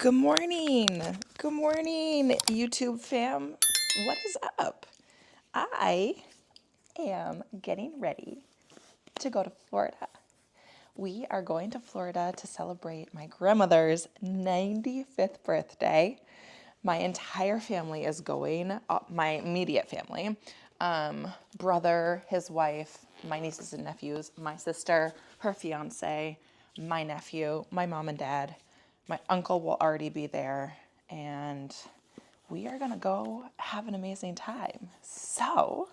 Good morning. Good morning, YouTube fam. What is up? I am getting ready to go to Florida. We are going to Florida to celebrate my grandmother's 95th birthday. My entire family is going, my immediate family, brother, his wife, my nieces and nephews, my sister, her fiance, my nephew, my mom and dad. My uncle will already be there, and we are going to go have an amazing time. So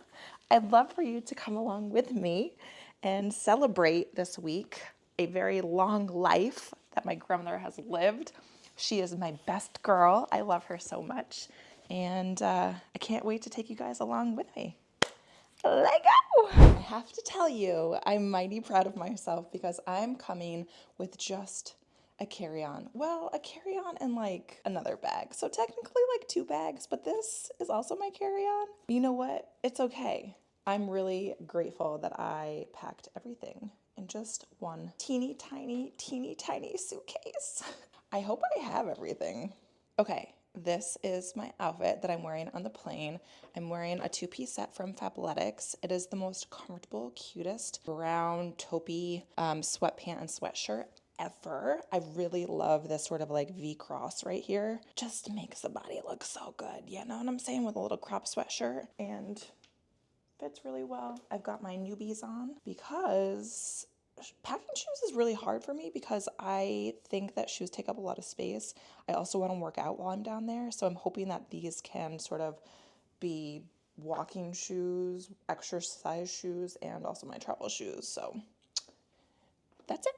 I'd love for you to come along with me and celebrate this week a very long life that my grandmother has lived. She is my best girl. I love her so much, and I can't wait to take you guys along with me. Let go! I have to tell you, I'm mighty proud of myself because I'm coming with just a carry-on. Well, a carry-on and like another bag. So technically like 2 bags, but this is also my carry-on. You know what? It's okay. I'm really grateful that I packed everything in just one teeny tiny suitcase. I hope I have everything. Okay, this is my outfit that I'm wearing on the plane. I'm wearing a 2-piece set from Fabletics. It is the most comfortable, cutest brown taupey sweatpant and sweatshirt ever. I really love this sort of like V-cross right here. Just makes the body look so good. You know what I'm saying? With a little crop sweatshirt, and fits really well. I've got my newbies on because packing shoes is really hard for me because I think that shoes take up a lot of space. I also want to work out while I'm down there, so I'm hoping that these can sort of be walking shoes, exercise shoes, and also my travel shoes. So that's it.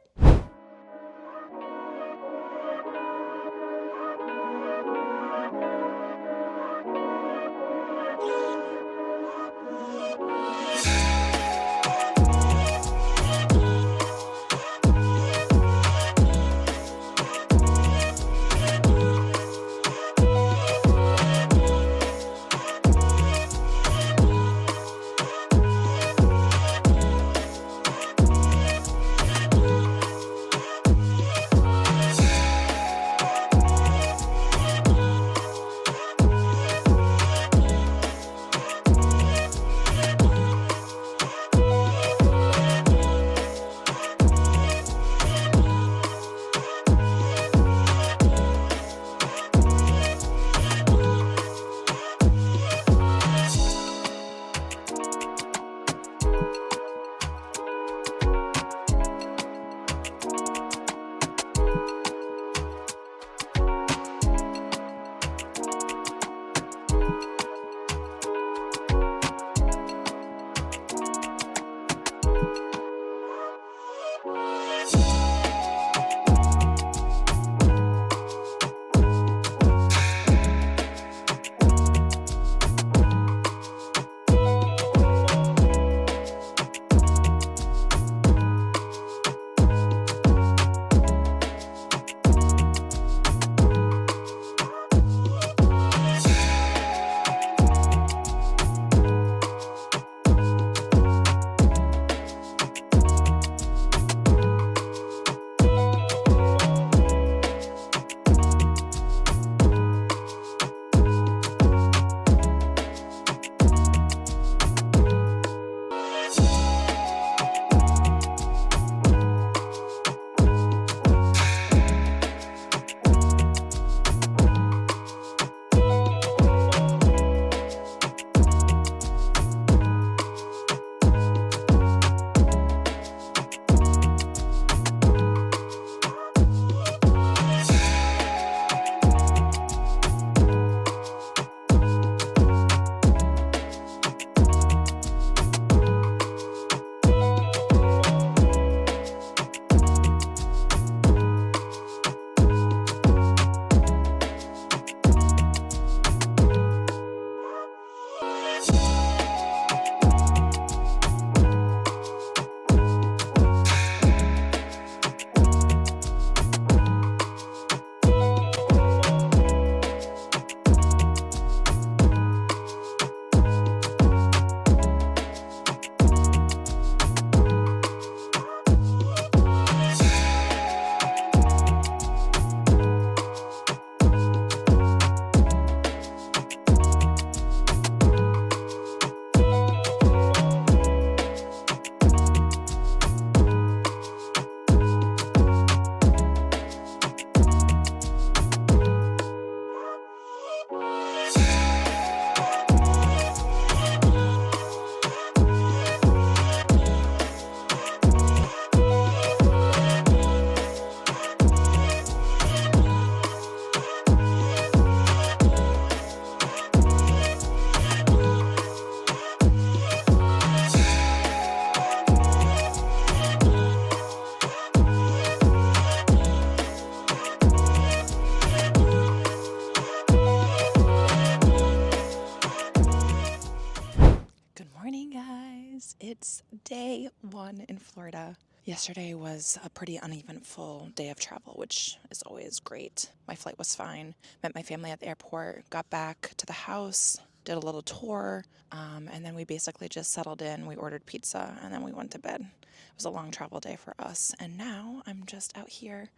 Day one in Florida. Yesterday was a pretty uneventful day of travel, which is always great. My flight was fine. Met my family at the airport, got back to the house, did a little tour, and then we basically just settled in. We ordered pizza, and then we went to bed. It was a long travel day for us. And now I'm just out here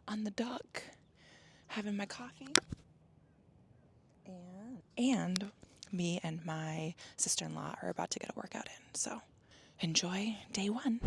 on the dock having my coffee. And me and my sister-in-law are about to get a workout in. So enjoy day one.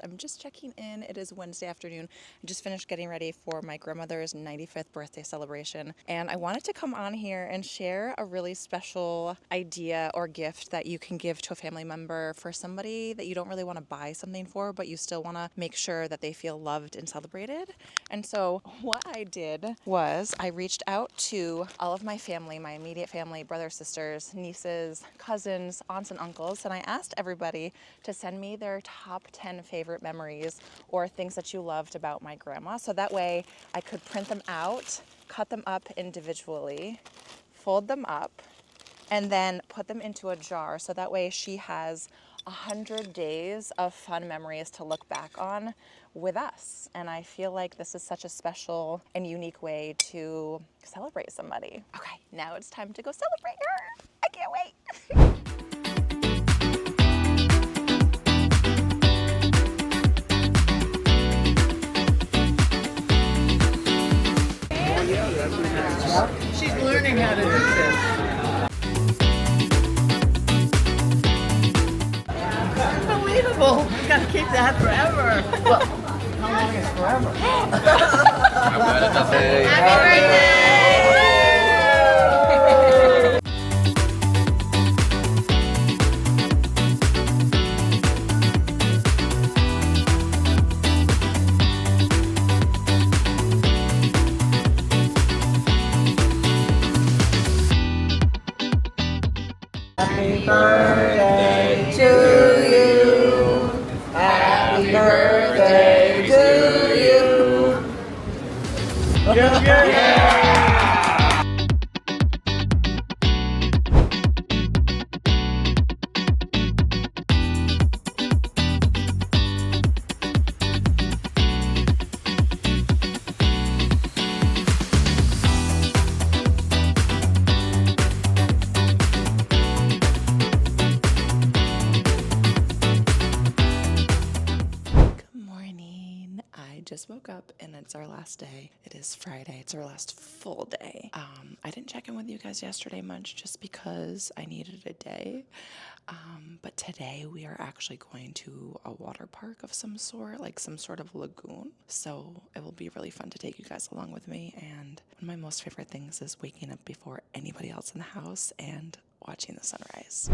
I'm just checking in. It is Wednesday afternoon. I just finished getting ready for my grandmother's 95th birthday celebration, and I wanted to come on here and share a really special idea or gift that you can give to a family member for somebody that you don't really want to buy something for, but you still want to make sure that they feel loved and celebrated. And so what I did was I reached out to all of my family, my immediate family, brothers, sisters, nieces, cousins, aunts, and uncles, and I asked everybody to send me their top 10 favorite memories or things that you loved about my grandma. So that way I could print them out, cut them up individually, fold them up, and then put them into a jar. So that way she has 100 days of fun memories to look back on with us. And I feel like this is such a special and unique way to celebrate somebody. Okay, now it's time to go celebrate her. I can't wait. She's learning how to do this. Unbelievable. We gotta keep that forever. Well, how long is forever? Happy birthday! Happy birthday to you. Happy birthday to you. Yeah. I just woke up and it's our last day. It is Friday. It's our last full day. I didn't check in with you guys yesterday much just because I needed a day. But today we are actually going to a water park of some sort, like some sort of lagoon. So it will be really fun to take you guys along with me. And one of my most favorite things is waking up before anybody else in the house and watching the sunrise.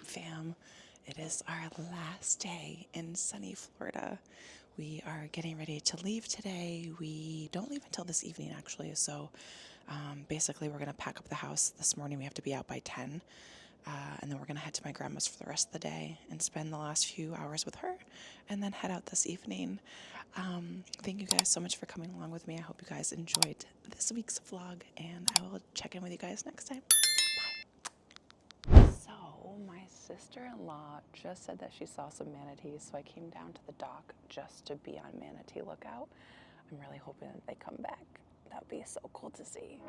Fam, it is our last day in sunny Florida. We are getting ready to leave today. We don't leave until this evening, actually. So basically, we're going to pack up the house this morning. We have to be out by 10. And then we're going to head to my grandma's for the rest of the day and spend the last few hours with her and then head out this evening. Thank you guys so much for coming along with me. I hope you guys enjoyed this week's vlog, and I will check in with you guys next time. Bye. So my sister-in-law just said that she saw some manatees, so I came down to the dock just to be on manatee lookout. I'm really hoping that they come back. That would be so cool to see.